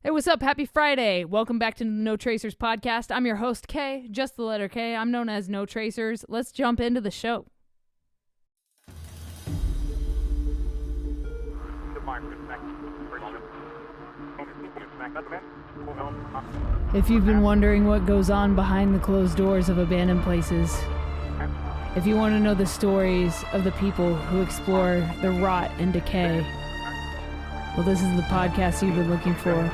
Hey, what's up? Happy Friday. Welcome back to the No Tracers podcast. I'm your host, Kay, just the letter K. I'm known as No Tracers. Let's jump into the show. If you've been wondering what goes on behind the closed doors of abandoned places, if you want to know the stories of the people who explore the rot and decay, well, this is the podcast you've been looking for.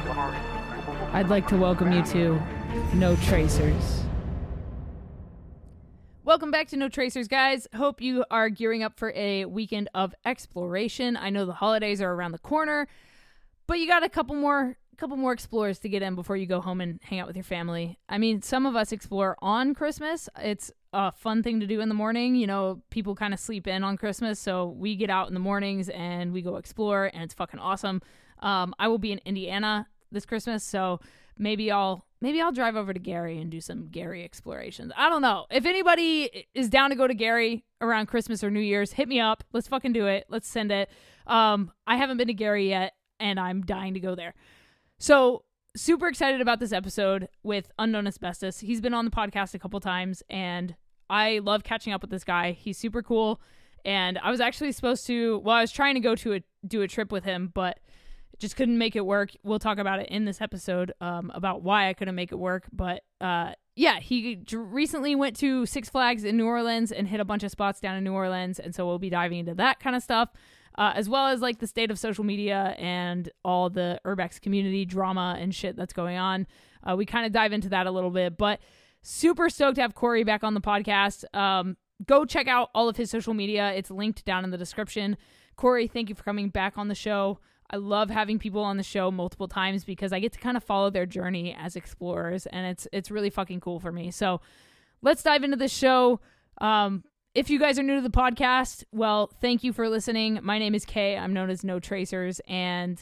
I'd like to welcome you to No Tracers. Welcome back to No Tracers, guys. Hope you are gearing up for a weekend of exploration. I know the holidays are around the corner, but you got a couple more explorers to get in before you go home and hang out with your family. I mean, some of us explore on Christmas. It's a fun thing to do in the morning. You know, people kind of sleep in on Christmas, so we get out in the mornings and we go explore, and it's fucking awesome. I will be in Indiana this Christmas, so maybe I'll drive over to Gary and do some Gary explorations. I don't know. If anybody is down to go to Gary around Christmas or New Year's, hit me up. Let's fucking do it. Let's send it. I haven't been to Gary yet, and I'm dying to go there. So, super excited about this episode with Unknown Asbestos. He's been on the podcast a couple times, and I love catching up with this guy. He's super cool, and I was actually supposed to, I was trying to go to do a trip with him, but just couldn't make it work. We'll talk about it in this episode, about why I couldn't make it work. But he recently went to Six Flags in New Orleans and hit a bunch of spots down in New Orleans, and so we'll be diving into that kind of stuff. As well as like the state of social media and all the Urbex community drama and shit that's going on. We kind of dive into that a little bit, but super stoked to have Cory back on the podcast. Go check out all of his social media. It's linked down in the description. Cory, thank you for coming back on the show. I love having people on the show multiple times because I get to kind of follow their journey as explorers, and it's really fucking cool for me. So let's dive into this show. If you guys are new to the podcast, well, thank you for listening. My name is Kay. I'm known as No Tracers. And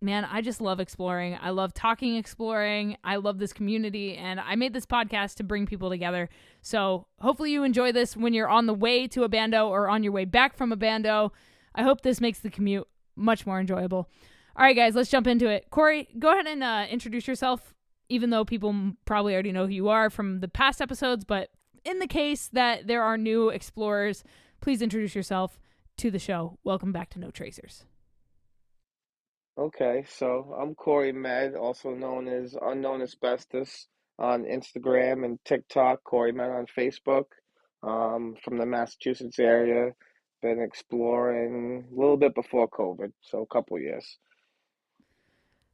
man, I just love exploring. I love talking exploring. I love this community. And I made this podcast to bring people together. So hopefully you enjoy this when you're on the way to a bando or on your way back from a bando. I hope this makes the commute much more enjoyable. All right, guys, let's jump into it. Cory, go ahead and introduce yourself, even though people probably already know who you are from the past episodes, but in the case that there are new explorers, please introduce yourself to the show. Welcome back to No Tracers. Okay, so I'm Cory Med, also known as Unknown Asbestos on Instagram and TikTok, Cory Med on Facebook, from the Massachusetts area. Been exploring a little bit before COVID, so a couple years.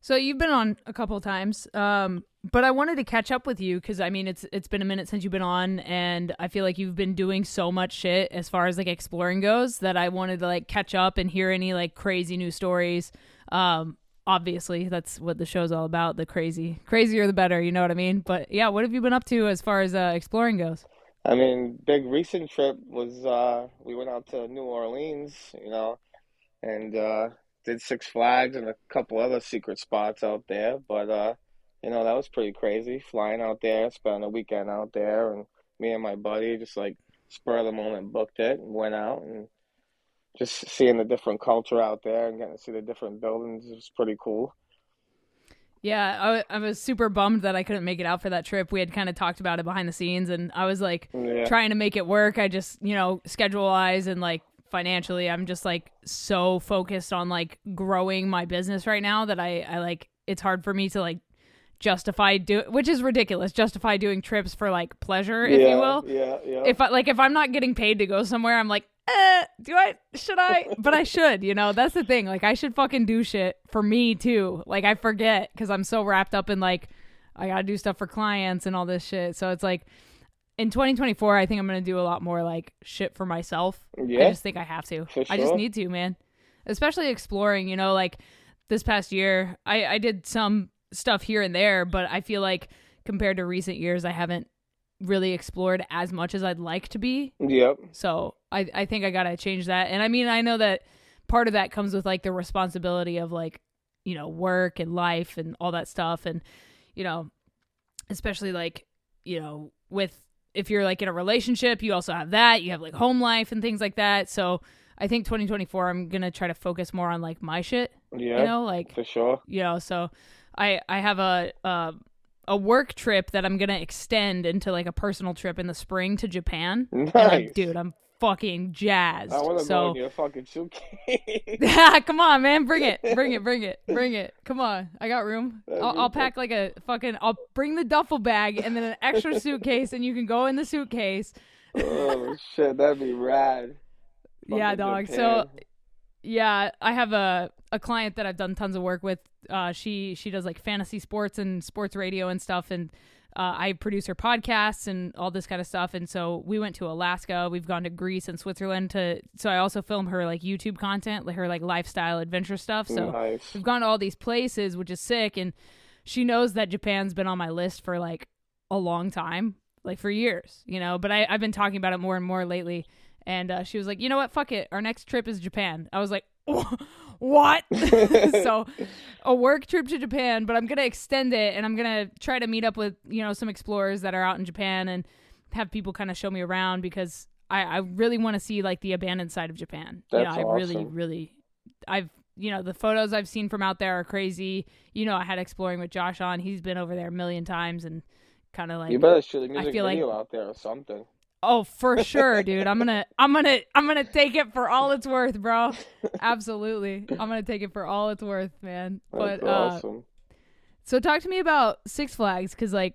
So you've been on a couple of times, but I wanted to catch up with you because, I mean, it's been a minute since you've been on, and I feel like you've been doing so much shit as far as, like, exploring goes that I wanted to, like, catch up and hear any, like, crazy new stories. Obviously, that's what the show's all about, the crazier the better, you know what I mean? But, yeah, what have you been up to as far as exploring goes? I mean, big recent trip was we went out to New Orleans, and did Six Flags and a couple other secret spots out there. But, that was pretty crazy, flying out there, spending a weekend out there. And me and my buddy just, like, spur of the moment booked it and went out. And just seeing the different culture out there and getting to see the different buildings was pretty cool. Yeah, I was super bummed that I couldn't make it out for that trip. We had kind of talked about it behind the scenes, and I was, like, trying to make it work. I just, schedule-wise and, like, financially, I'm just, like, so focused on, like, growing my business right now that I like, it's hard for me to, like, justify which is ridiculous, justify doing trips for, like, pleasure, if you will. Yeah. If I'm not getting paid to go somewhere, I'm like, should I? But I should, that's the thing. Like, I should fucking do shit for me too. Like, I forget because I'm so wrapped up in, like, I gotta do stuff for clients and all this shit. So it's like, in 2024, I think I'm going to do a lot more, like, shit for myself. Yeah. I just think I have to. For sure. I just need to, man. Especially exploring, like, this past year, I did some stuff here and there, but I feel like compared to recent years, I haven't really explored as much as I'd like to be. Yep. So I think I got to change that. And I mean, I know that part of that comes with, like, the responsibility of, like, work and life and all that stuff. And, especially, like, with, if you're, like, in a relationship, you also have that. You have, like, home life and things like that. So I think 2024, I'm going to try to focus more on, like, my shit. Yeah, like, for sure. So I have a work trip that I'm gonna extend into like a personal trip in the spring to Japan, and Nice. I'm fucking I jazzed. want to go in So your fucking suitcase. come on, man, bring it. Come on, I got room. That'd be I'll pack like a fucking. I'll bring the duffel bag and then an extra suitcase, and you can go in the suitcase. Oh shit, that'd be rad. Yeah, Fucking dog. So Japan. yeah, I have a client that I've done tons of work with. She does like fantasy sports and sports radio and stuff, and I produce her podcasts and all this kind of stuff. And so we went to Alaska. We've gone to Greece and Switzerland to. So I also film her like YouTube content, like her like lifestyle adventure stuff. So Nice. we've gone to all these places, which is sick. And she knows that Japan's been on my list for like a long time, like for years, you know. But I've been talking about it more and more lately. And she was like, you know what? Fuck it. Our next trip is Japan. I was like, what? So a work trip to Japan, but I'm going to extend it and I'm going to try to meet up with, you know, some explorers that are out in Japan and have people kind of show me around because I really want to see like the abandoned side of Japan. You know, That's I really, awesome. really, I've, you know, the photos I've seen from out there are crazy. You know, I had Exploring with Josh on. He's been over there a million times and kind of You like, better shoot a I music feel like video out there or something. oh, for sure, dude. I'm gonna take it for all it's worth, bro. Absolutely. I'm gonna take it for all it's worth, man. That's But awesome. so talk to me about Six Flags, because like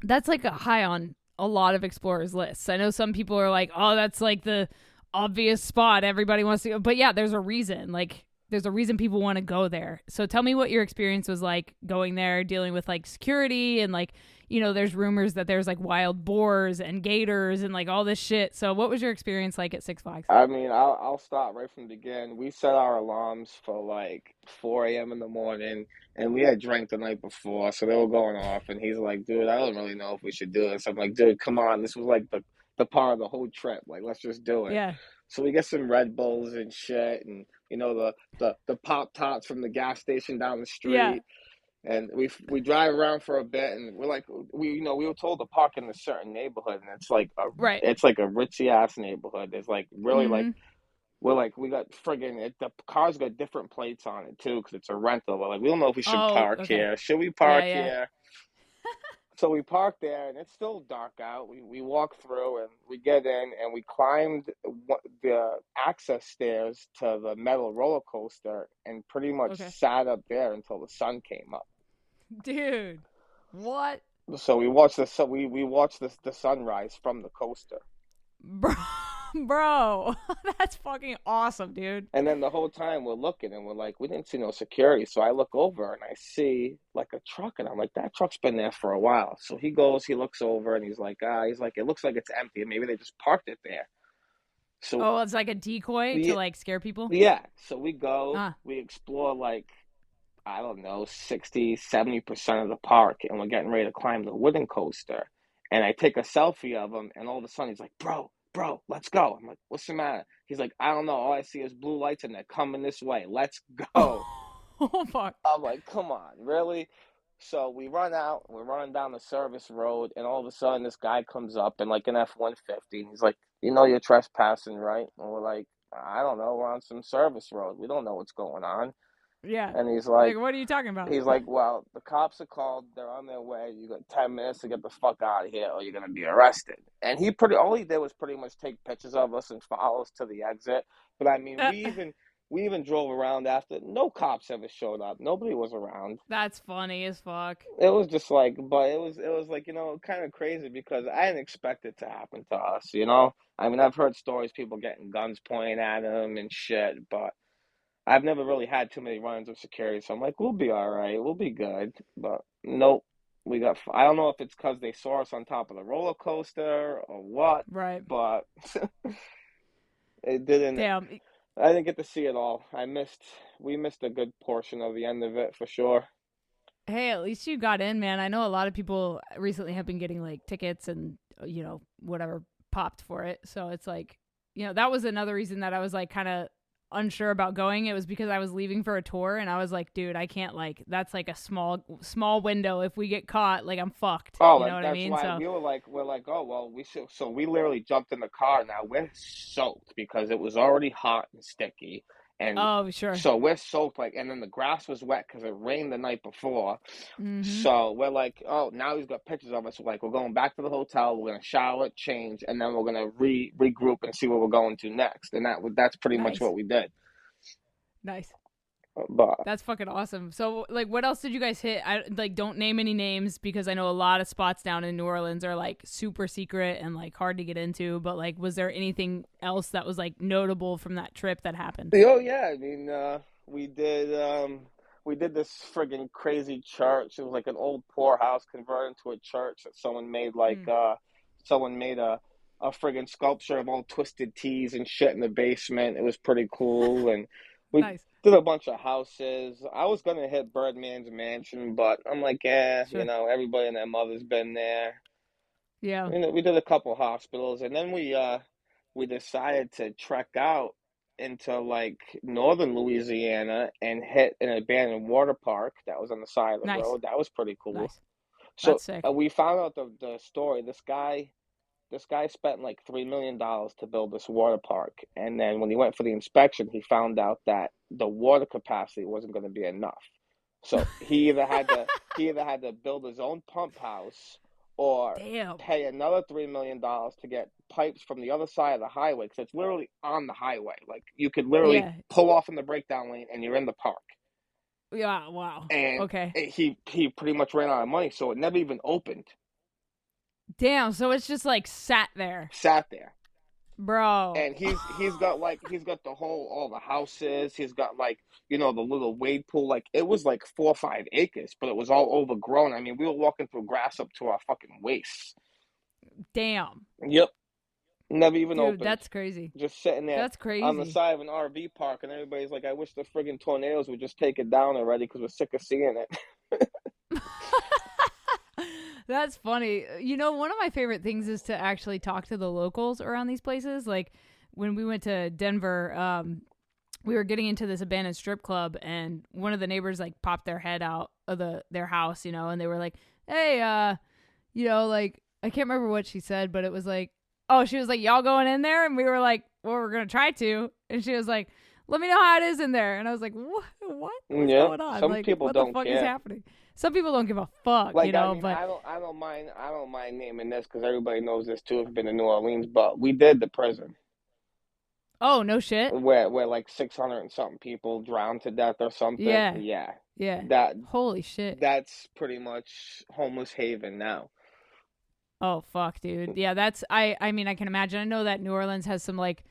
that's like a high on a lot of explorers lists. I know some people are like, oh, that's like the obvious spot everybody wants to go. But yeah, there's a reason. Like there's a reason people want to go there. So tell me what your experience was like going there, dealing with like security and like, you know, there's rumors that there's like wild boars and gators and like all this shit. So what was your experience like at Six Flags? I mean, I'll start right from the beginning. We set our alarms for like 4 a.m. in the morning, and we had drank the night before, so they were going off. And he's like, "Dude, I don't really know if we should do this." I'm like, "Dude, come on, this was like the part of the whole trip. Like, let's just do it." Yeah. So we get some Red Bulls and shit, and you know the Pop Tarts from the gas station down the Yeah. street. And we drive around for a bit, and we're like, we were told to park in a certain neighborhood, and Right. it's like a ritzy ass neighborhood. There's like really like Mm-hmm. we got friggin' the car's got different plates on it too because it's a rental. We're like, we don't know if we should Oh, park okay. here. Should we Yeah, park yeah. here? So we park there, and it's still dark out. We walk through, and we get in, and we climbed the access stairs to the metal roller coaster, and pretty much Okay. sat up there until the sun came up. Dude. What? So we watched we watched the sunrise from the coaster. Bro, bro, that's fucking awesome, dude. And then the whole time we're looking and we're like, we didn't see no security. So I look over and I see like a truck and I'm like, that truck's been there for a while. So he goes, he looks over and he's like, it looks like it's empty. Maybe they just parked it there. So Oh, it's like a decoy to we, like scare people? yeah. So we go, Ah. we explore like, I don't know, 60, 70% of the park and we're getting ready to climb the wooden coaster. And I take a selfie of him and all of a sudden he's like, bro, let's go. I'm like, what's the matter? He's like, I don't know. All I see is blue lights and they're coming this way. Let's go. Oh, fuck. I'm like, come on, really? So we run out, we're running down the service road, and all of a sudden this guy comes up in like an F-150, and he's like, you know you're trespassing, right? And we're like, I don't know, we're on some service road. We don't know what's going on. Yeah. And Like, what are you talking about? he's like, well, the cops are called, they're on their way. You got 10 minutes to get the fuck out of here or you're going to be arrested. And all he did was pretty much take pictures of us and follow us to the exit. But I mean, we even drove around after. No cops ever showed up. Nobody was around. That's funny as fuck. It was just like, but it was like, kind of crazy because I didn't expect it to happen to us, you know? I mean, I've heard stories, people getting guns pointed at them and shit, but I've never really had too many run-ins with security, so I'm like, we'll be all right, we'll be good. But nope, I don't know if it's because they saw us on top of the roller coaster or what, Right. but it didn't. Damn. I didn't get to see it all. We missed a good portion of the end of it for sure. Hey, at least you got in, man. I know a lot of people recently have been getting like tickets and, whatever popped for it. So it's like, that was another reason that I was like kind of unsure about going. It was because I was leaving for a tour and I was like, dude, I can't that's like a small window. If we get caught, like I'm fucked. Oh, You know what I that's mean? why So we're like, oh well, we should. So we literally jumped in the car. Now we're soaked because it was already hot and sticky, And Oh, sure. so we're soaked, like, and then the grass was wet because it rained the night before. Mm-hmm. So we're like, oh, now he's got pictures of us. We're like, we're going back to the hotel. We're gonna shower, change, and then we're gonna regroup and see where we're going to next. And that's pretty much Nice. what we did. Nice. But That's fucking awesome. So, like, what else did you guys hit? I like don't name any names because I know a lot of spots down in New Orleans are like super secret and like hard to get into. But like, was there anything else that was like notable from that trip that happened? oh yeah, I mean, we did this friggin' crazy church. It was like an old poorhouse converted into a church that Mm, someone made a friggin' sculpture of all twisted teas and shit in the basement. It was pretty cool, and we nice. did a bunch of houses. I was gonna hit Birdman's mansion, but I'm like, Sure. everybody and their mother's been there. Yeah. We did a couple hospitals, and then we decided to trek out into like northern Louisiana and hit an abandoned water park that was on the side of the Nice. road. That was pretty cool. Nice. So That's sick. we found out the story. This guy spent like $3 million to build this water park, and then when he went for the inspection, he found out that the water capacity wasn't going to be enough. So he either had to build his own pump house or Damn. pay another $3 million to get pipes from the other side of the highway, because it's literally on the highway. Like you could literally Yeah. pull off in the breakdown lane and you're in the park. Yeah. Wow. And Okay. he pretty much ran out of money, so it never even opened. Damn. So it's just like sat there, Sat there. bro. And he's got all the houses. He's got like, the little wade pool. Like it was like 4 or 5 acres, but it was all overgrown. I mean, we were walking through grass up to our fucking waists. Damn. Yep. Never even Dude, opened. that's crazy. Just sitting there That's on the crazy. side of an RV park, and everybody's like, I wish the friggin' tornadoes would just take it down already because we're sick of seeing it. That's funny. You know, one of my favorite things is to actually talk to the locals around these places. Like when we went to Denver, we were getting into this abandoned strip club, and one of the neighbors like popped their head out of their house, and they were like, "Hey, like I can't remember what she said, but it was like, oh, she was like, y'all going in there?" And we were like, well, we're gonna try to, and she was like, let me know how it is in there, and I was like, what's Yeah, going on? some Like, people what the don't fuck is care. happening? Some people don't give a fuck, Like, I mean, but I don't mind naming this because everybody knows this too if you've been to New Orleans. But we did the prison oh, no shit. where like 600 and something people drowned to death or something. Yeah. Yeah, Yeah. that Holy shit. that's pretty much homeless haven now. Oh fuck, dude. Yeah, that's I mean, I can imagine. I know that New Orleans has some like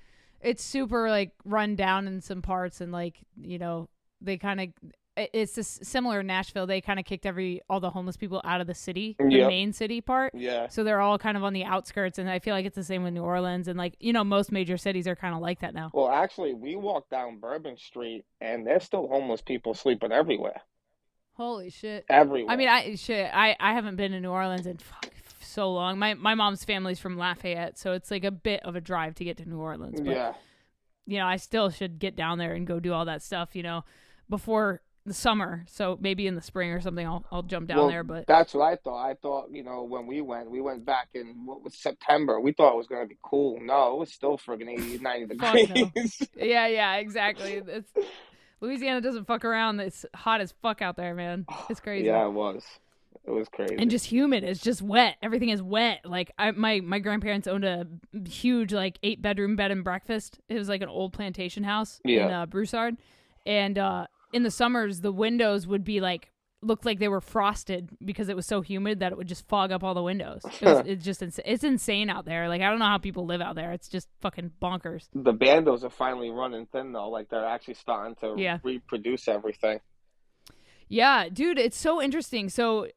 it's super like run down in some parts, and like, they kind of it's this similar in Nashville. They kind of kicked all the homeless people out of the city, the Yep. main city part. Yeah. So they're all kind of on the outskirts, and I feel like it's the same with New Orleans, and like, most major cities are kind of like that now. Well, actually, we walked down Bourbon Street, and there's still homeless people sleeping everywhere. Holy shit. I mean, Everywhere. I haven't been to New Orleans in so long. My mom's family's from Lafayette, so it's like a bit of a drive to get to New Orleans. But Yeah. I still should get down there and go do all that stuff, before the summer. So maybe in the spring or something, I'll jump down Well, there. But that's what I thought. I thought, when we went back in what was September. We thought it was gonna be cool. No, it was still friggin' 80, 90 fuck no. degrees. Yeah, exactly. Louisiana doesn't fuck around. It's hot as fuck out there, man. It's crazy. Yeah, it was. It was crazy. And just humid. It's just wet. Everything is wet. Like my grandparents owned a huge like 8-bedroom bed and breakfast. It was like an old plantation house in Broussard, and in the summers the windows would be like looked like they were frosted because it was so humid that it would just fog up all the windows. It's just it's insane out there. Like I don't know how people live out there. It's just fucking bonkers. The bandos are finally running thin though. Like they're actually starting to Yeah. reproduce everything. Yeah, dude, it's so interesting. So,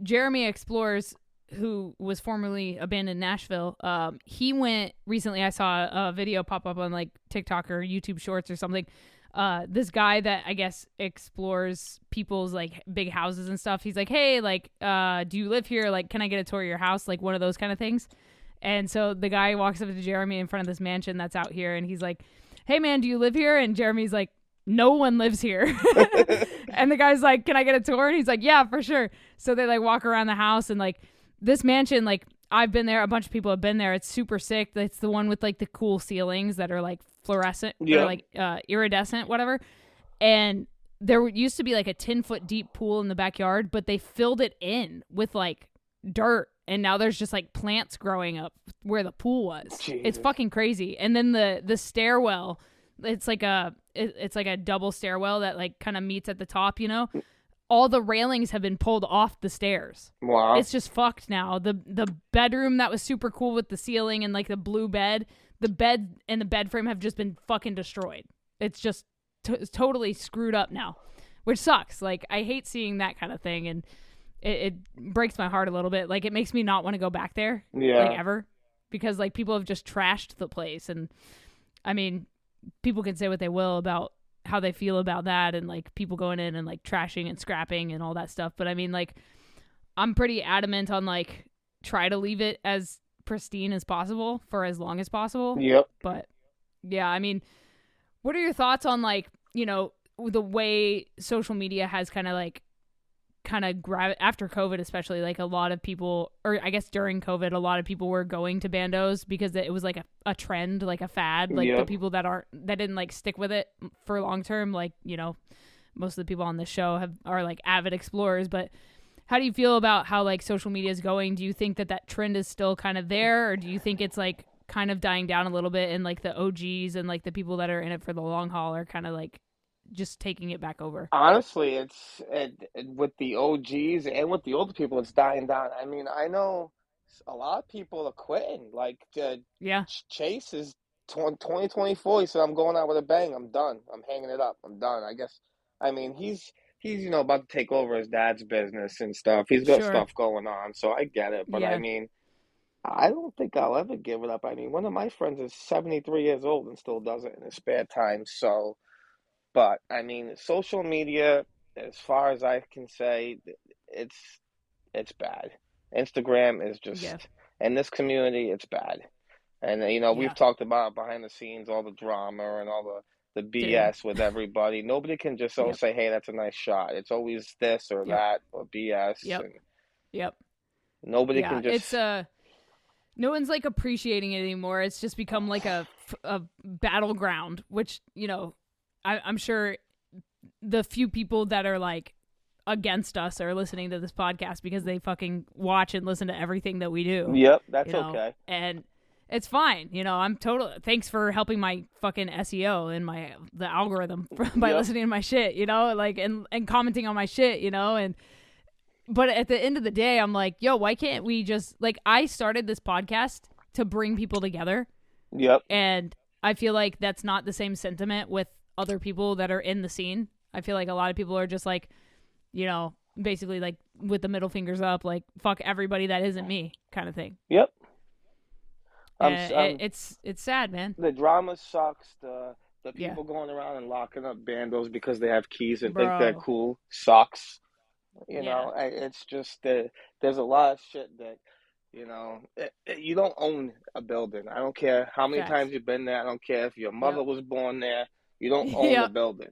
Jeremy Explores, who was formerly abandoned Nashville, he went recently. I saw a video pop up on like TikTok or YouTube Shorts or something. This guy that I guess explores people's like big houses and stuff. He's like, hey, like, do you live here? Like, can I get a tour of your house? Like one of those kind of things. And so the guy walks up to Jeremy in front of this mansion that's out here, and he's like, hey man, do you live here? And Jeremy's like, no one lives here. And the guy's like, can I get a tour? And he's like, yeah, for sure. So they like walk around the house, and like this mansion, like I've been there, a bunch of people have been there. It's super sick. It's the one with like the cool ceilings that are like fluorescent or Yep. like iridescent, whatever. And there used to be like a 10-foot deep pool in the backyard, but they filled it in with like dirt. And now there's just like plants growing up where the pool was. It's Jesus. fucking crazy. And then the stairwell, it's like a double stairwell that like kind of meets at the top, you know? All the railings have been pulled off the stairs. Wow. It's just fucked now. The bedroom that was super cool with the ceiling and like the blue bed, the bed and the bed frame have just been fucking destroyed. It's just totally screwed up now, which sucks. Like, I hate seeing that kind of thing, and it breaks my heart a little bit. Like, it makes me not want to go back there, like, ever, because like people have just trashed the place. And I mean, people can say what they will about how they feel about that, and like people going in and like trashing and scrapping and all that stuff, but I mean, like, I'm pretty adamant on like try to leave it as pristine as possible for as long as possible. Yep. But yeah, I mean, what are your thoughts on like, you know, the way social media has kind of after COVID, especially, like a lot of people, or I guess during COVID, a lot of people were going to bandos because it was like a trend, like a fad, like the people that didn't like stick with it for long term, like, you know, most of the people on this show are like avid explorers. But how do you feel about how like social media is going? Do you think that trend is still kind of there, or do you think it's like kind of dying down a little bit, and like the OGs and like the people that are in it for the long haul are kind of like just taking it back over? Honestly, with the OGs and with the older people, it's dying down. I mean, I know a lot of people are quitting. Like, Yeah, Chase is 2024. He said, "I'm going out with a bang. I'm done. I'm hanging it up. I'm done." I guess. I mean, he's about to take over his dad's business and stuff. He's got sure. stuff going on, so I get it. But I Yeah, mean, I don't think I'll ever give it up. I mean, one of my friends is 73 years old and still does it in his spare time. So, but I mean, social media, as far as I can say, it's it's bad. Instagram is yeah, just, in this community, it's bad. And we've yeah, talked about behind the scenes, all the drama and all the dude. BS with everybody. Nobody can just Yep, say, "Hey, that's a nice shot." It's always this or yep, that or BS, yep, and yep. nobody Yeah, can it's just. no one's like appreciating it anymore. It's just become like a battleground, which, you know, I'm sure the few people that are like against us are listening to this podcast because they fucking watch and listen to everything that we do, Yep, you that's know, okay. and it's fine. You know, I'm total. Thanks for helping my fucking SEO and the algorithm by Yep. listening to my shit, you know, like, and commenting on my shit, you know, and but at the end of the day, I'm like, yo, why can't we just like, I started this podcast to bring people together, Yep. and I feel like that's not the same sentiment with other people that are in the scene. I feel like a lot of people are just like, you know, basically like with the middle fingers up, like fuck everybody that isn't me kind of thing. Yep. And I'm it's sad, man. The drama sucks. The Yeah, people going around and locking up bandos because they have keys and think they're bro. cool sucks. Yeah, It's just that there's a lot of shit that you don't own a building. I don't care how many facts. times you've been there. I don't care if your mother Yep. was born there. You don't own the Yep. building.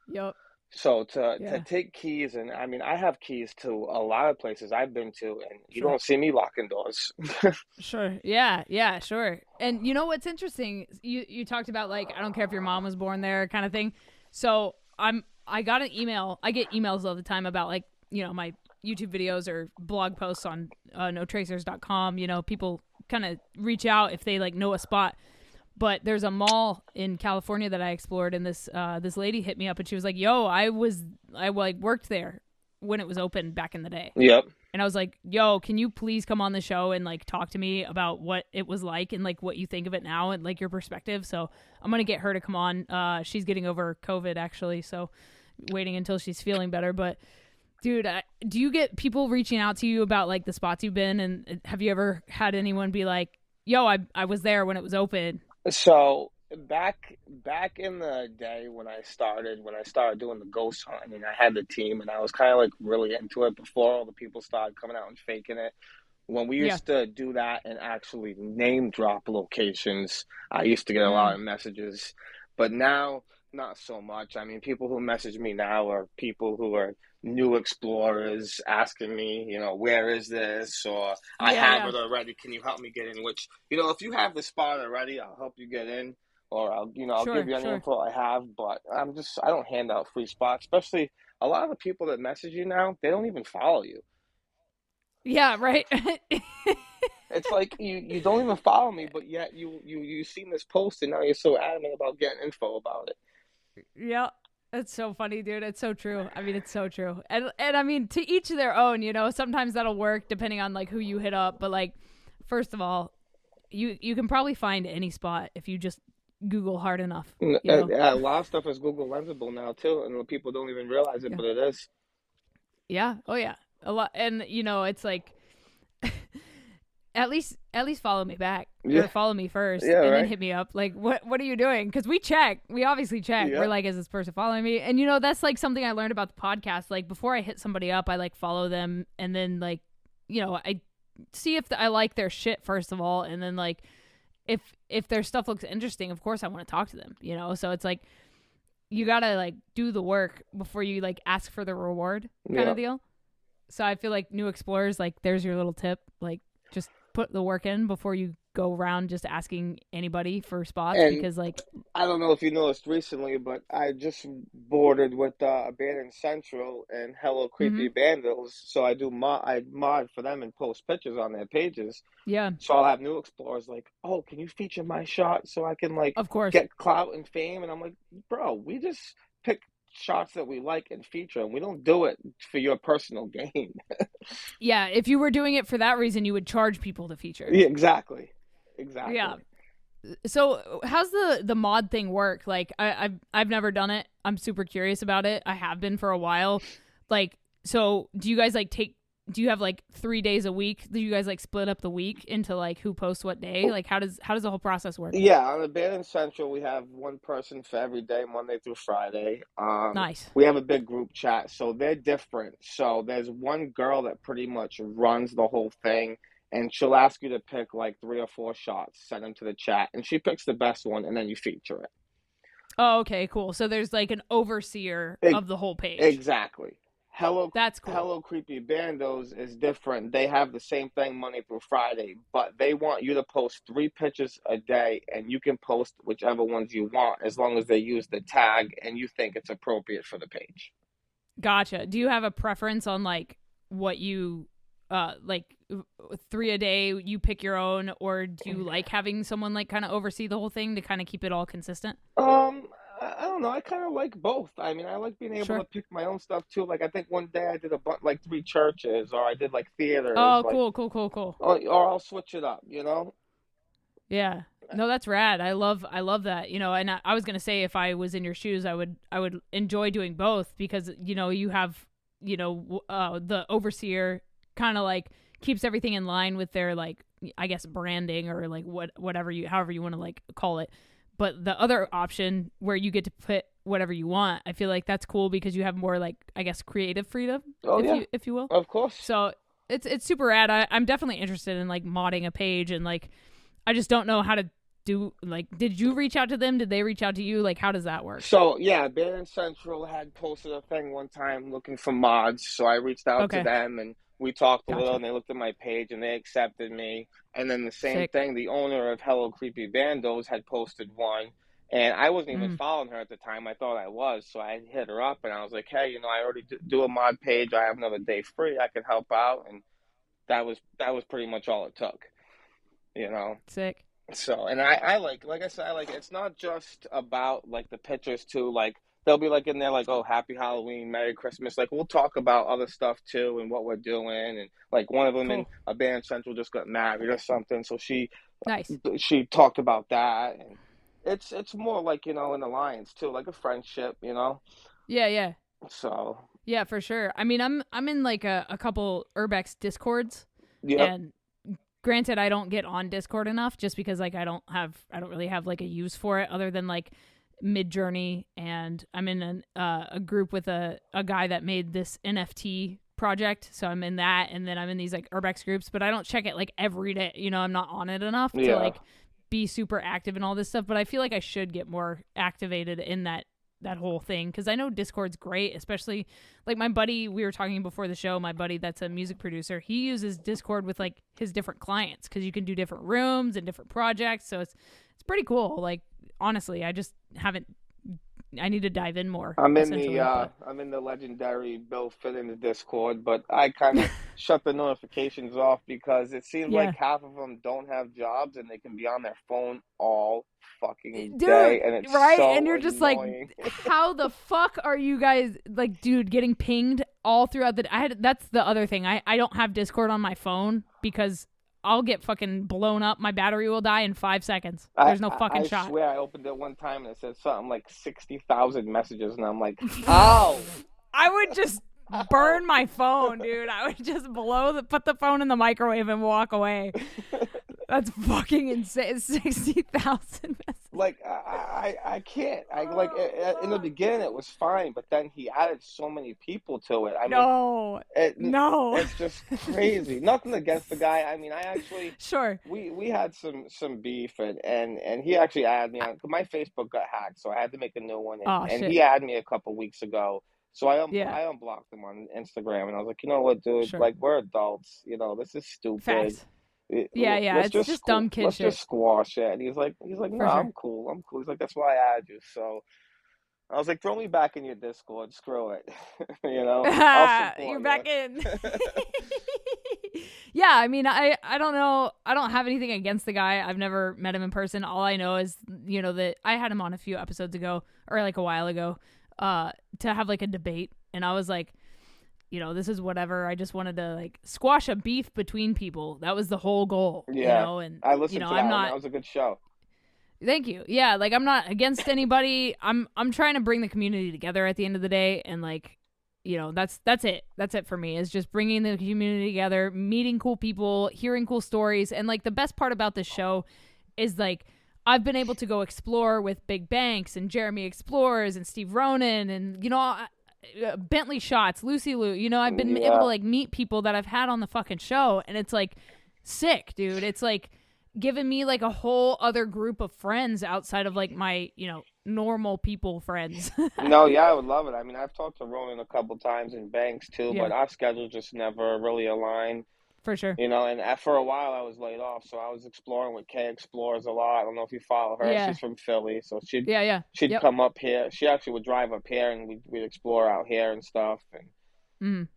Yep. So to Yeah. take keys, and I mean, I have keys to a lot of places I've been to, and you Sure. don't see me locking doors. Sure. Yeah. Yeah. Sure. And you know what's interesting? You talked about like, I don't care if your mom was born there kind of thing. So I got an email. I get emails all the time about like, you know, my YouTube videos or blog posts on notracers.com. You know, people kind of reach out if they like know a spot. But there's a mall in California that I explored, and this lady hit me up, and she was like, "Yo, I like worked there when it was open back in the day." Yep. And I was like, "Yo, can you please come on the show and like talk to me about what it was like and like what you think of it now and like your perspective?" So I'm gonna get her to come on. She's getting over COVID actually, so waiting until she's feeling better. But dude, do you get people reaching out to you about like the spots you've been, and have you ever had anyone be like, "Yo, I was there when it was open"? So back in the day when I started doing the ghost hunting, I had the team and I was kind of like really into it before all the people started coming out and faking it. When we Yeah. used to do that and actually name drop locations, I used to get a lot Mm. of messages. But now, not so much. I mean, people who message me now are people who are new explorers asking me, where is this? Or I Yeah, have yeah. it already. Can you help me get in? Which, if you have the spot already, I'll help you get in. or I'll give Sure, you any sure. info I have. But I don't hand out free spots, especially a lot of the people that message you now, they don't even follow you. Yeah, right. It's like you don't even follow me, but yet you seen this post and now you're so adamant about getting info about it. Yeah. It's so funny, dude. It's so true. I mean, it's so true. And I mean, to each their own, sometimes that'll work depending on like who you hit up, but like first of all, you can probably find any spot if you just Google hard enough, A lot of stuff is Google Lensable now too, and people don't even realize it, Yeah. but it is. Yeah. Oh yeah. A lot, and it's like at least follow me back Yeah, or follow me first yeah, and then right. hit me up. Like what are you doing? Because we obviously check. Yeah, We're like, is this person following me? And that's like something I learned about the podcast. Like before I hit somebody up, I like follow them and then like I see if I like their shit first of all, and then like if their stuff looks interesting, of course I want to talk to them. So it's like you gotta like do the work before you like ask for the reward kind yeah. of deal. So I feel like new explorers, like there's your little tip, like just put the work in before you go around just asking anybody for spots, And because like I don't know if you noticed recently, but I just boarded with Abandoned Central and Hello mhm, Creepy Vandals, so I mod for them and post pictures on their pages. yeah, So I'll have new explorers like, oh, can you feature my shot so I can like of course. get clout and fame? And I'm like, bro, we just pick shots that we like and feature, and we don't do it for your personal gain. Yeah, if you were doing it for that reason, you would charge people to feature. Yeah, exactly, Yeah. exactly. So how's the mod thing work? Like I've never done it. I'm super curious about it. I have been for a while. Like, so do you guys like do you have like 3 days a week? Do you guys like split up the week into like who posts what day? Like how does the whole process work? Yeah, on Abandoned Central, we have one person for every day, Monday through Friday. Nice. We have a big group chat, so they're different. So there's one girl that pretty much runs the whole thing, and she'll ask you to pick like 3 or 4 shots, send them to the chat, and she picks the best one, and then you feature it. Oh, okay, cool. So there's like an overseer E- of the whole page. exactly. That's cool. Hello Creepy Bandos is different. They have the same thing Monday through Friday, but they want you to post 3 pictures a day, and you can post whichever ones you want as long as they use the tag and you think it's appropriate for the page. Gotcha. Do you have a preference on like what you like 3 a day you pick your own, or do you like having someone like kind of oversee the whole thing to kind of keep it all consistent? I don't know. I kind of like both. I mean, I like being able Sure. to pick my own stuff too. Like, I think one day I did a bunch, like 3 churches, or I did like theaters, Oh, like, cool, cool, cool, cool. or I'll switch it up. Yeah. No, that's rad. I love that. And I was gonna say if I was in your shoes, I would enjoy doing both, because you have the overseer kind of like keeps everything in line with their like, I guess, branding, or like whatever however you want to like call it. But the other option where you get to put whatever you want, I feel like that's cool because you have more like, I guess, creative freedom, Oh if yeah, you will. of course. So it's super rad. I'm definitely interested in like modding a page, and like I just don't know how to do, like, did you reach out to them? Did they reach out to you? Like, how does that work? So yeah, Bannon Central had posted a thing one time looking for mods, so I reached out to Okay, them and we talked a little, gotcha. and they looked at my page and they accepted me. And then the same Sick. thing, the owner of Hello Creepy Bandos had posted one, and I wasn't even Mm, following her at the time. I thought I was, so I hit her up and I was like, hey, I already do a mod page. I have another day free. I could help out, and that was pretty much all it took, you know. sick. So, and I like I said, I like it's not just about like the pictures too. Like they'll be like in there like, oh, happy Halloween, Merry Christmas. Like we'll talk about other stuff too and what we're doing. And like one of them in Cool. a band Central just got married or something, so Nice. she talked about that. And it's more like an alliance too, like a friendship. Yeah, yeah. So Yeah, for sure. I mean, I'm in like a couple Urbex Discords, yep, and granted I don't get on Discord enough just because like I don't really have like a use for it other than like Mid Journey, and I'm in a group with a guy that made this NFT project, so I'm in that, and then I'm in these like Urbex groups, but I don't check it like every day. I'm not on it enough to yeah. like be super active and all this stuff, but I feel like I should get more activated in that whole thing, because I know Discord's great, especially like my buddy, we were talking before the show, my buddy that's a music producer, he uses Discord with like his different clients because you can do different rooms and different projects, so it's pretty cool. Like honestly, I just haven't. I need to dive in more. I'm in Essentially, the but I'm in the legendary Bill Fittins Discord, but I kind of shut the notifications off because it seems like yeah, half of them don't have jobs and they can be on their phone all fucking day, dude, and it's right? And so you're just like, annoying. how the fuck are you guys like, dude, getting pinged all throughout the? That's the other thing. I don't have Discord on my phone because I'll get fucking blown up. My battery will die in 5 seconds. I, There's no I fucking I shot. swear I opened it one time and it said something like 60,000 messages, and I'm like, how? I would just How? burn my phone, dude. I would just put the phone in the microwave and walk away. That's fucking insane. 60,000 messages. Like I can't. I like in the beginning it was fine, but then he added so many people to it. I mean, No. it, No. it's just crazy. Nothing against the guy. I mean, I actually Sure. we had some beef, and he actually added me on. My Facebook got hacked, so I had to make a new one, Oh, and shit. he added me a couple weeks ago. So Yeah. I unblocked him on Instagram, and I was like, you know what, dude? Sure. Like, we're adults. You know, this is stupid. Facts. Yeah. It's just dumb kid Let's just shit. squash it. And he's like, no, For sure. I'm cool. I'm cool. He's like, that's why I added you. So I was like, throw me back in your Discord. Screw it. You know, I'll You're support back in. you. Yeah, I mean, I don't know. I don't have anything against the guy. I've never met him in person. All I know is, that I had him on a few episodes ago or like a while ago to have like a debate. And I was like, this is whatever. I just wanted to like squash a beef between people. That was the whole goal, Yeah, and, I listened to that I'm one. not. That was a good show. Thank you. Yeah, like I'm not against anybody. I'm trying to bring the community together at the end of the day, and like, that's it. That's it for me. Is just bringing the community together, meeting cool people, hearing cool stories, and like the best part about this show is like I've been able to go explore with Big Banks and Jeremy Explorers and Steve Ronan and Bentley Shots, Lucy Lou. I've been able to like meet people that I've had on the fucking show, and it's like sick, dude. It's like given me like a whole other group of friends outside of like my normal people friends. No, yeah, I would love it. I mean, I've talked to Ronan a couple times and Banks too, Yeah, but our schedules just never really aligned. for sure. And for a while I was laid off, so I was exploring with Kay Explores a lot. I don't know if you follow her. Yeah, She's from Philly, so yeah. she'd Yep. come up here. She actually would drive up here, and we'd explore out here and stuff. And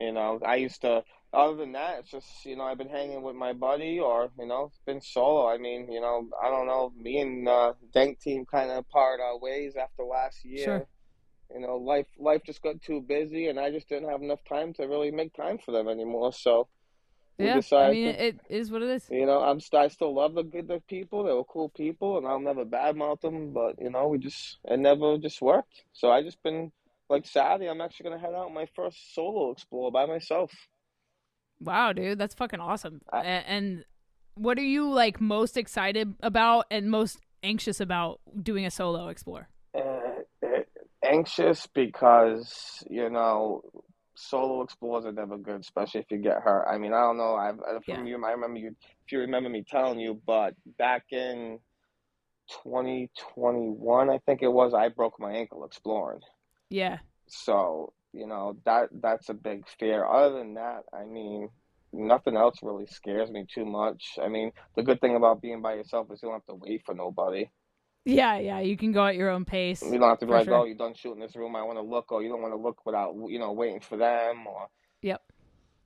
Mm. I used to. Other than that, it's just I've been hanging with my buddy, or it's been solo. I mean, I don't know. Me and Dank Team kind of parted our ways after last Sure. year. Life just got too busy, and I just didn't have enough time to really make time for them anymore. So we Yeah. I decided mean, to. it is what it is. I still love the people. They were cool people, and I'll never badmouth them. But it never just worked. So I just been like Saturday. I'm actually gonna head out on my first solo explore by myself. Wow, dude, that's fucking awesome. I, And what are you like most excited about and most anxious about doing a solo explore? Anxious because solo explores are never good, especially if you get hurt. I mean, I don't know. Yeah. I remember you. If you remember me telling you, but back in 2021, I think it was, I broke my ankle exploring. Yeah. So, that's a big fear. Other than that, I mean, nothing else really scares me too much. I mean, the good thing about being by yourself is you don't have to wait for nobody. Yeah. You can go at your own pace. You don't have to be For like, oh, sure. you're done shooting this room, I want to look, or you don't want to look without, waiting for them, or. Yep.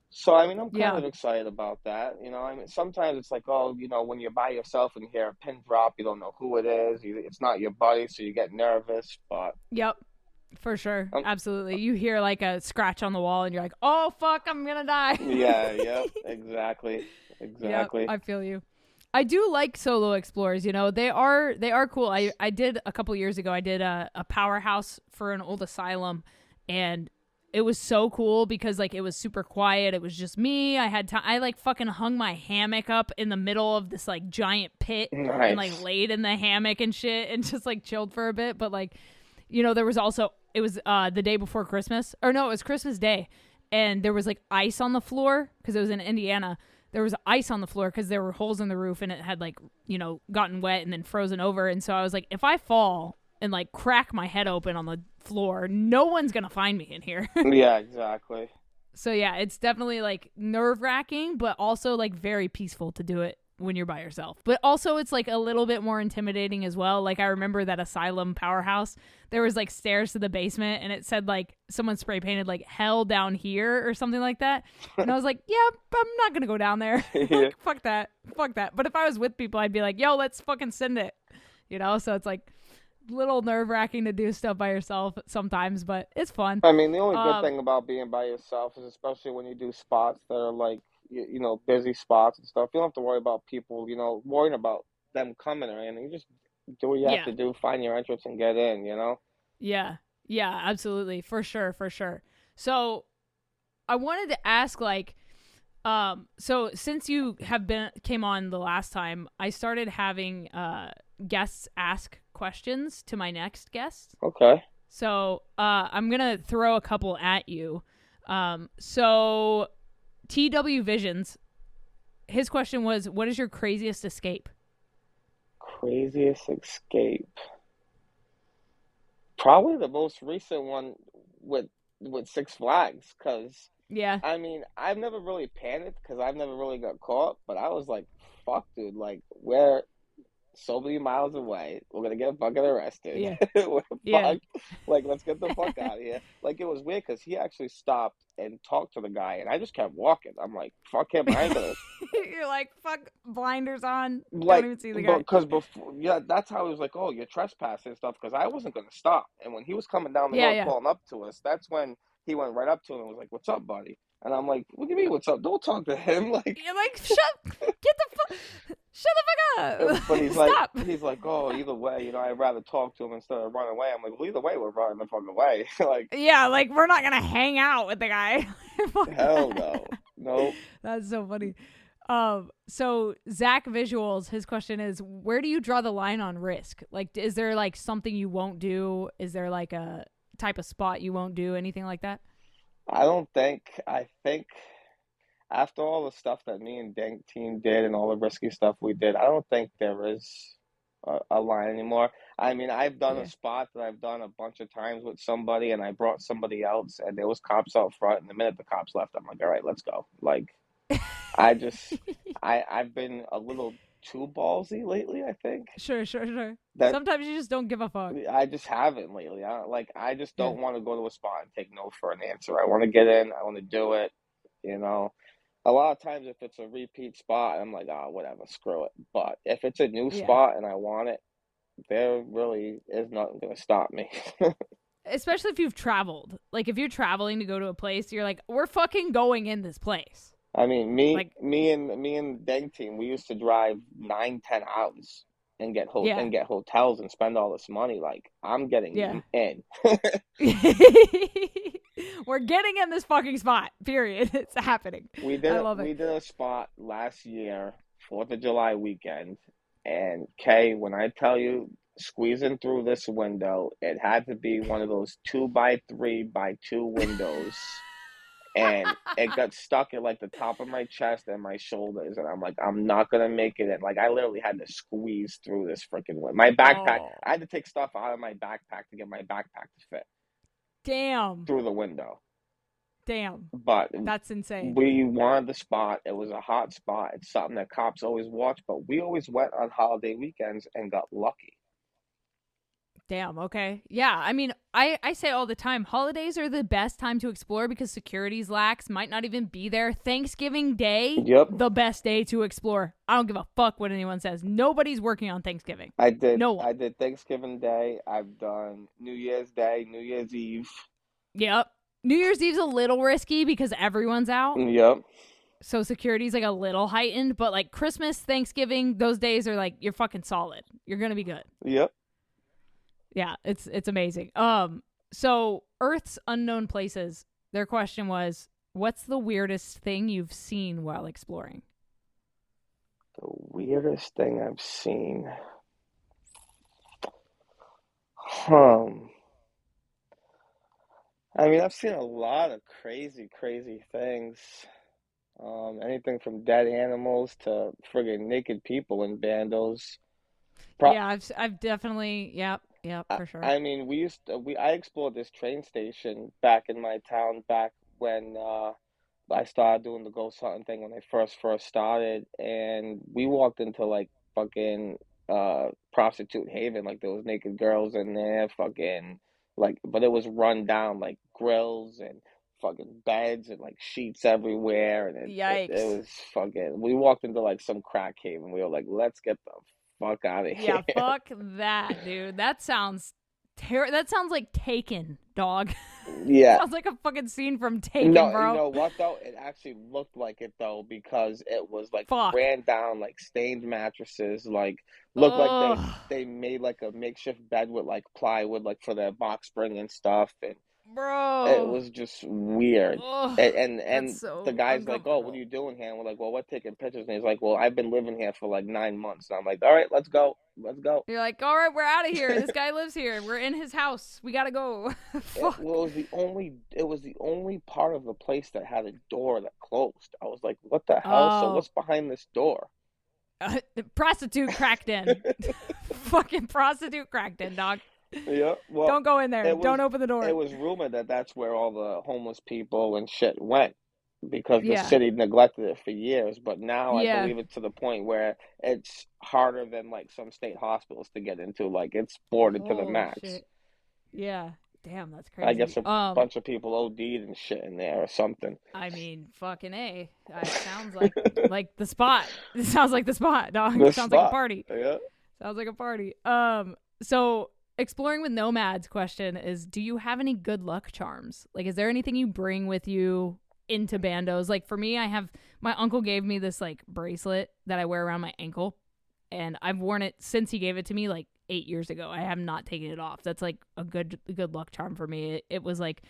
So, I mean, I'm kind Yeah. of excited about that. I mean, sometimes it's like, oh, when you're by yourself and you hear a pin drop, you don't know who it is. It's not your buddy, so you get nervous, but. Yep. For sure. Um, Absolutely. You hear like a scratch on the wall and you're like, oh, fuck, I'm going to die. yeah, yep, exactly. Yep. I feel you. I do like solo explorers. They are cool. I did a couple years ago. I did a powerhouse for an old asylum, and it was so cool because like it was super quiet. It was just me. I had time. I like fucking hung my hammock up in the middle of this like giant pit Nice. and like laid in the hammock and shit and just like chilled for a bit. But like, there was also it was the day before Christmas, or no, it was Christmas Day, and there was like ice on the floor because it was in Indiana. There was ice on the floor because there were holes in the roof and it had like, gotten wet and then frozen over. And so I was like, if I fall and like crack my head open on the floor, no one's going to find me in here. Yeah, exactly. So yeah, it's definitely like nerve wracking, but also like very peaceful to do it when you're by yourself. But also it's like a little bit more intimidating as well. Like I remember that Asylum Powerhouse, there was like stairs to the basement and it said like someone spray painted like hell down here or something like that. And I was like, yeah, I'm not going to go down there. Yeah. Like, fuck that. Fuck that. But if I was with people, I'd be like, yo, let's fucking send it. You know? So it's like a little nerve wracking to do stuff by yourself sometimes, but it's fun. I mean, the only good thing about being by yourself is especially when you do spots that are like, busy spots and stuff. You don't have to worry about people, worrying about them coming or anything. You just do what you have Yeah. to do, find your entrance and get in, Yeah. Yeah, absolutely. For sure. For sure. So I wanted to ask like, so since you came on the last time, I started having guests ask questions to my next guest. Okay. So I'm gonna throw a couple at you. So TW Visions, his question was, "What is your craziest escape?" Craziest escape. Probably the most recent one with Six Flags, because Yeah. I mean, I've never really panicked because I've never really got caught, but I was like, fuck, dude, like, we're so many miles away. We're gonna get fucking arrested. Yeah. We're Yeah. fucked. Like, let's get the fuck out of here. Like, it was weird because he actually stopped and talked to the guy, and I just kept walking. I'm like, fuck him, I ain't gonna. You're like, fuck, blinders on. Like, Don't even see the guy. because before, yeah, that's how he was like, oh, you're trespassing and stuff, because I wasn't gonna stop. And when he was coming down the Yeah. hill, Yeah. pulling up to us, that's when he went right up to him and was like, what's up, buddy? And I'm like, what do you mean, what's up? Don't talk to him. Like, You're like, get the fuck, shut the fuck up. but Stop. he's like, oh, either way, I'd rather talk to him instead of run away. I'm like, well, either way, we're running the fuck away. Like, Yeah, like we're not gonna hang out with the guy. hell no, nope. That's so funny. So Zach Visuals, his question is, where do you draw the line on risk? Like, is there like something you won't do? Is there like a type of spot you won't do? Anything like that? I don't think. I think after all the stuff that me and Dank Team did and all the risky stuff we did, I don't think there is a line anymore. I mean, I've done a Yeah. spot that I've done a bunch of times with somebody, and I brought somebody else, and there was cops out front. And the minute the cops left, I'm like, all right, let's go. Like, I just, I've been a little too ballsy lately, I think. Sure. That Sometimes you just don't give a fuck. I just haven't lately. I just Yeah. don't want to go to a spot and take no for an answer. I want to get in. I want to do it. A lot of times if it's a repeat spot, I'm like, oh, whatever, screw it. But if it's a new Yeah. spot and I want it, there really is nothing going to stop me. Especially if you've traveled. Like if you're traveling to go to a place, you're like, we're fucking going in this place. I mean, me, Like, me and Deng Team, we used to drive 9, 10 hours and get yeah. hotels and spend all this money. Like, I'm getting Yeah. in. We're getting in this fucking spot. Period. It's happening. We I love it. did a spot last year, 4th of July weekend, and Kay, when I tell you squeezing through this window, it had to be one of those 2x3x2 windows, and it got stuck at like the top of my chest and my shoulders, and I'm like, I'm not gonna make it in. Like, I literally had to squeeze through this freaking window. My backpack, Oh. I had to take stuff out of my backpack to get my backpack to fit Damn. through the window. Damn. But That's insane. we wanted the spot. It was a hot spot. It's something that cops always watch, but we always went on holiday weekends and got lucky. Damn. Okay. Yeah. I mean, I say all the time, holidays are the best time to explore because security's lax, might not even be there. Thanksgiving Day, Yep. the best day to explore. I don't give a fuck what anyone says. Nobody's working on Thanksgiving. I did. No one. I did Thanksgiving Day. I've done New Year's Day, New Year's Eve. Yep. New Year's Eve's a little risky because everyone's out. Yep. So security's like a little heightened, but like Christmas, Thanksgiving, those days are like, you're fucking solid. You're going to be good. Yep. Yeah, it's amazing. So Earth's Unknown Places, their question was, what's the weirdest thing you've seen while exploring? The weirdest thing I've seen. I mean, I've seen a lot of crazy, crazy things. Anything from dead animals to friggin' naked people in bandos. Yeah, I've definitely, yep, for sure. I mean, I explored this train station back in my town back when I started doing the ghost hunting thing when I first started, and we walked into like fucking prostitute haven, like there was naked girls in there, fucking like, but it was run down, like grills and fucking beds and like sheets everywhere, and it Yikes. was fucking. We walked into like some crack haven. We were like, let's get the fuck out of here. Yeah, fuck that, dude. That sounds that sounds like Taken, dog. Yeah. Sounds like a fucking scene from Taken, No, you bro. know what though? It actually looked like it though because it was like Fuck. ran down, like stained mattresses, like looked like Ugh. they made like a makeshift bed with like plywood, like for their box spring and stuff, and it Bro. was just weird. Ugh. That's And the so guy's like, "Oh, what are uncomfortable. you doing here?" And we're like, "Well, we're taking pictures." And he's like, "Well, I've been living here for like 9 months." And I'm like, "All right, let's go, let's go." You're like, all right, we're out of here. This guy lives here. We're in his house. We gotta go. Fuck. It was the only part of the place that had a door that closed. I was like, "What the hell?" So Oh. what's behind this door? The prostitute cracked in. Fucking prostitute cracked in, dog. Yeah, well, Don't go in there. it was Don't open the door. it was rumored that that's where all the homeless people and shit went because the Yeah. city neglected it for years. But now I Yeah. believe it's to the point where it's harder than like some state hospitals to get into. Like it's boarded to the Holy max. shit. Yeah. Damn, that's I crazy. guess a bunch of people OD'd and shit in there or something. I mean, fucking A. It sounds like the spot. It sounds like the spot, dog. The It sounds like a spot. party. Yeah. Sounds like a party. So exploring with nomads question is, do you have any good luck charms? Like, is there anything you bring with you into bandos? Like for me, I have, my uncle gave me this like bracelet that I wear around my ankle, and I've worn it since he gave it to me like 8 years ago. I have not taken it off. That's like a good luck charm for me. It was like,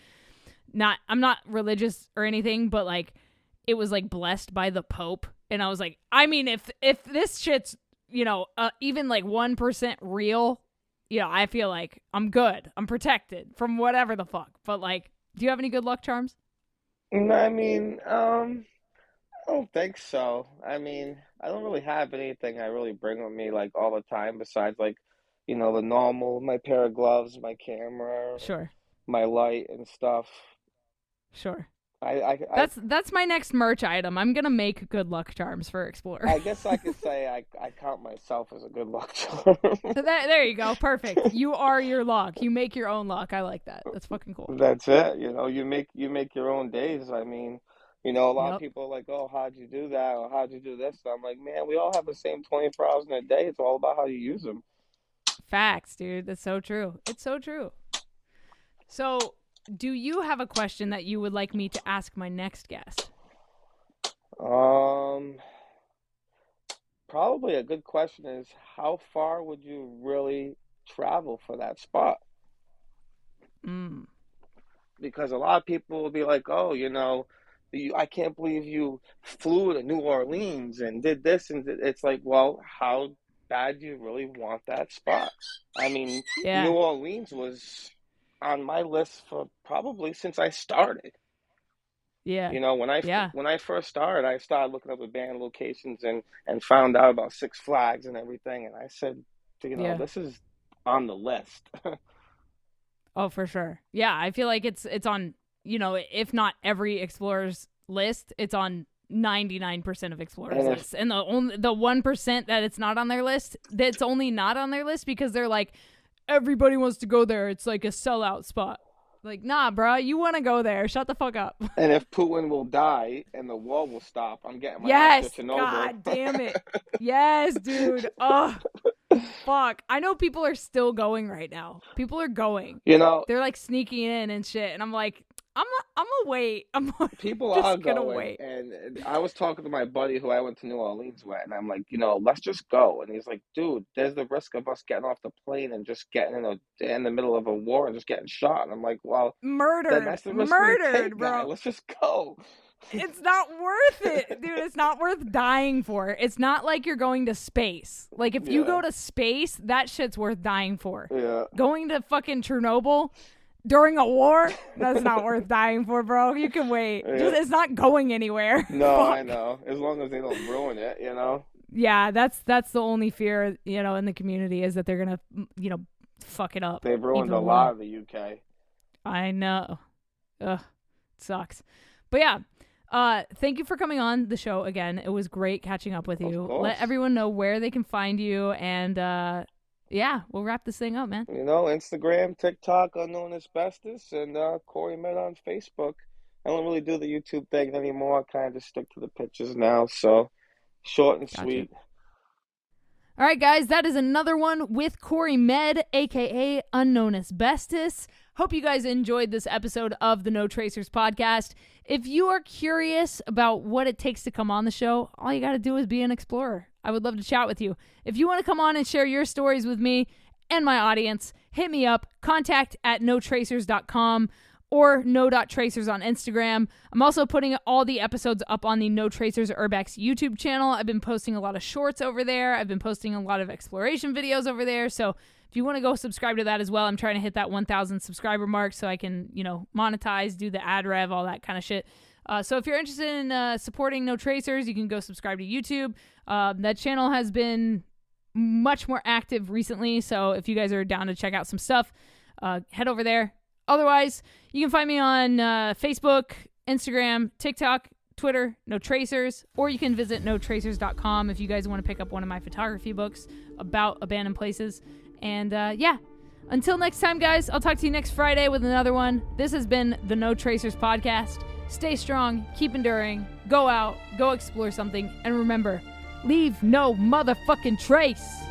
not, I'm not religious or anything, but like it was like blessed by the Pope, and I was like, I mean, if this shit's, you know, even like 1% real, you know, I feel like I'm good. I'm protected from whatever the fuck. But like, do you have any good luck charms? No, I mean, I don't think so. I mean, I don't really have anything I really bring with me like all the time besides like, the normal, my pair of gloves, my camera, Sure. my light and stuff. Sure. I That's my next merch item. I'm gonna make good luck charms for Explorer. I guess I could say I count myself as a good luck charm. There you go. Perfect. You are your luck. You make your own luck. I like that. That's fucking cool. That's it. You make your own days. I mean, a lot of Yep. people are like, "Oh, how'd you do that?" or "How'd you do this?" And I'm like, "Man, we all have the same 24 hours in a day. It's all about how you use them." Facts, dude. That's so true. It's so true. So, do you have a question that you would like me to ask my next guest? Probably a good question is how far would you really travel for that spot? Mm. Because a lot of people will be like, "Oh, I can't believe you flew to New Orleans and did this," and it's like, well, how bad do you really want that spot? I mean, New Yeah. Orleans was on my list for probably since I started. Yeah. Yeah. When I first started, I started looking up the band locations and found out about Six Flags and everything, and I said, Yeah. this is on the list. Oh, for sure. Yeah, I feel like it's on, you know, if not every explorer's list, it's on 99% of explorers' And lists. And the 1% that it's not on their list, that's only not on their list because they're like, everybody wants to go there. It's like a sellout spot. Like, nah, bro, you want to go there. Shut the fuck up. And if Putin will die and the war will stop, I'm getting my ass Yes. to Chernobyl. God damn it. Yes, dude. Ugh. Fuck. I know people are still going right now. People are going. They're like sneaking in and shit. And I'm like, I'm gonna wait. I'm people just are gonna going. wait. And I was talking to my buddy who I went to New Orleans with, and I'm like, let's just go. And he's like, dude, there's the risk of us getting off the plane and just getting in the middle of a war and just getting shot. And I'm like, well, murdered. then that's the risk we take, bro. guy. Let's just go. It's not worth it, dude. It's not worth dying for. It's not like you're going to space. Like, if you go to space, that shit's worth dying for. Yeah. Going to fucking Chernobyl during a war, that's not worth dying for, bro. You can wait. Yeah. It's not going anywhere. No, Fuck. I know. As long as they don't ruin it, Yeah, that's the only fear, in the community is that they're gonna, fuck it up. They've ruined even a more. lot of the UK. I know. Ugh, it sucks. But yeah, Thank you for coming on the show again. It was great catching up with you. Of course. Let everyone know where they can find you, and yeah, we'll wrap this thing up, man. Instagram, TikTok, Unknown Asbestos, and Cory Med on Facebook. I don't really do the YouTube thing anymore. I kind of just stick to the pictures now. So short and sweet. All right, guys, that is another one with Cory Med, a.k.a. Unknown Asbestos. Hope you guys enjoyed this episode of the No Tracers podcast. If you are curious about what it takes to come on the show, all you got to do is be an explorer. I would love to chat with you. If you want to come on and share your stories with me and my audience, hit me up, contact@notracers.com or no.tracers on Instagram. I'm also putting all the episodes up on the No Tracers Urbex YouTube channel. I've been posting a lot of shorts over there. I've been posting a lot of exploration videos over there. So if you want to go subscribe to that as well, I'm trying to hit that 1,000 subscriber mark so I can, monetize, do the ad rev, all that kind of shit. So if you're interested in supporting No Tracers, you can go subscribe to YouTube. That channel has been much more active recently. So if you guys are down to check out some stuff, head over there. Otherwise, you can find me on Facebook, Instagram, TikTok, Twitter, No Tracers, or you can visit notracers.com if you guys want to pick up one of my photography books about abandoned places. And yeah, until next time, guys, I'll talk to you next Friday with another one. This has been the No Tracers podcast. Stay strong, keep enduring, go out, go explore something, and remember, leave no motherfucking trace.